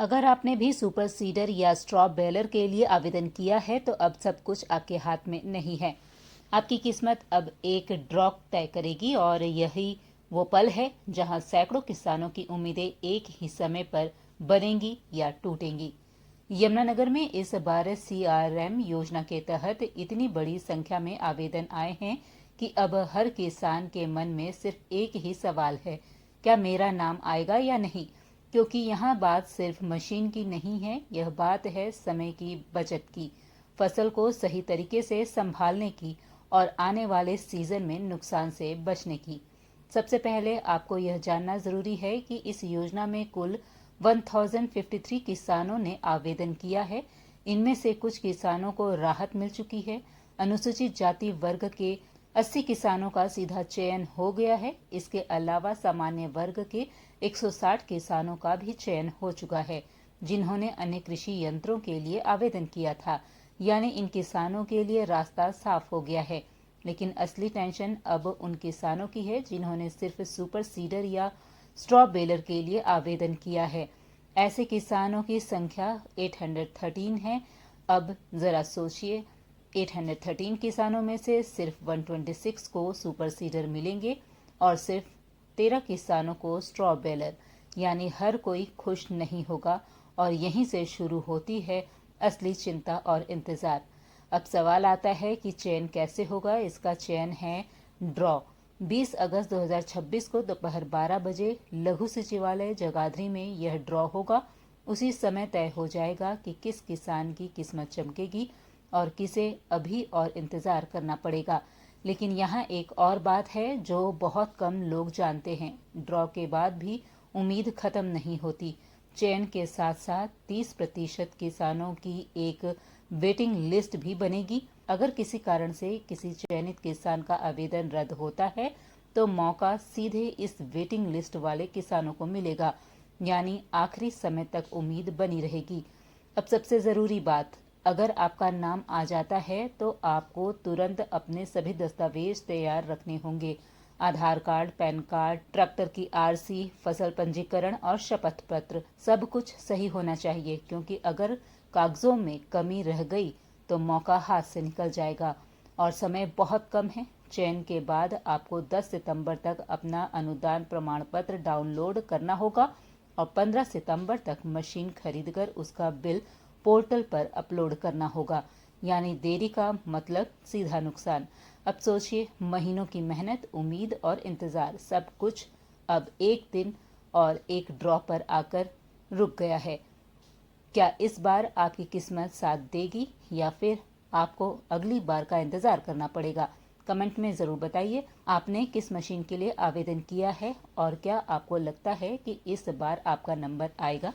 अगर आपने भी सुपर सीडर या स्ट्रॉ बेलर के लिए आवेदन किया है तो अब सब कुछ आपके हाथ में नहीं है। आपकी किस्मत अब एक ड्रॉ तय करेगी और यही वो पल है जहां सैकड़ों किसानों की उम्मीदें एक ही समय पर बनेंगी या टूटेंगी। यमुनानगर में इस बार CRM योजना के तहत इतनी बड़ी संख्या में आवेदन आए हैं कि अब हर किसान के मन में सिर्फ एक ही सवाल है, क्या मेरा नाम आएगा या नहीं। क्योंकि यहाँ बात सिर्फ मशीन की नहीं है, यह बात है समय की बचत की, फसल को सही तरीके से संभालने की और आने वाले सीजन में नुकसान से बचने की। सबसे पहले आपको यह जानना जरूरी है कि इस योजना में कुल 1053 किसानों ने आवेदन किया है। इनमें से कुछ किसानों को राहत मिल चुकी है। अनुसूचित जाति वर्ग के 80 किसानों का सीधा चयन हो गया है। इसके अलावा सामान्य वर्ग के 160 किसानों का भी चयन हो चुका है, जिन्होंने अन्य कृषि यंत्रों के लिए आवेदन किया था। यानी इन किसानों के लिए रास्ता साफ हो गया है। लेकिन असली टेंशन अब उन किसानों की है जिन्होंने सिर्फ सुपर सीडर या स्ट्रॉ बेलर के लिए आवेदन किया है। ऐसे किसानों की संख्या 813 है। अब जरा सोचिए, 813 किसानों में से सिर्फ 126 को सुपर सीडर मिलेंगे और सिर्फ 13 किसानों को स्ट्रॉ बेलर। यानी हर कोई खुश नहीं होगा और यहीं से शुरू होती है असली चिंता और इंतजार। अब सवाल आता है कि चयन कैसे होगा। इसका चयन है ड्रॉ। 20 अगस्त 2026 को दोपहर 12 बजे लघु सचिवालय जगाधरी में यह ड्रॉ होगा। उसी समय तय हो जाएगा कि किस किसान की किस्मत चमकेगी और किसे अभी और इंतजार करना पड़ेगा। लेकिन यहाँ एक और बात है जो बहुत कम लोग जानते हैं। ड्रॉ के बाद भी उम्मीद खत्म नहीं होती। चयन के साथ साथ 30% किसानों की एक वेटिंग लिस्ट भी बनेगी। अगर किसी कारण से किसी चयनित किसान का आवेदन रद्द होता है तो मौका सीधे इस वेटिंग लिस्ट वाले किसानों को मिलेगा। यानी आखिरी समय तक उम्मीद बनी रहेगी। अब सबसे जरूरी बात, अगर आपका नाम आ जाता है तो आपको तुरंत अपने सभी दस्तावेज तैयार रखने होंगे। आधार कार्ड, पैन कार्ड, ट्रैक्टर की RC, फसल पंजीकरण और शपथ पत्र, सब कुछ सही होना चाहिए। क्योंकि अगर कागजों में कमी रह गई तो मौका हाथ से निकल जाएगा और समय बहुत कम है। चयन के बाद आपको 10 सितंबर तक अपना अनुदान प्रमाण पत्र डाउनलोड करना होगा और 15 सितंबर तक मशीन खरीदकर उसका बिल पोर्टल पर अपलोड करना होगा। यानी देरी का मतलब सीधा नुकसान। अब सोचिए, महीनों की मेहनत, उम्मीद और इंतजार, सब कुछ अब एक दिन और एक ड्रॉ पर आकर रुक गया है। क्या इस बार आपकी किस्मत साथ देगी या फिर आपको अगली बार का इंतजार करना पड़ेगा? कमेंट में जरूर बताइए आपने किस मशीन के लिए आवेदन किया है और क्या आपको लगता है कि इस बार आपका नंबर आएगा।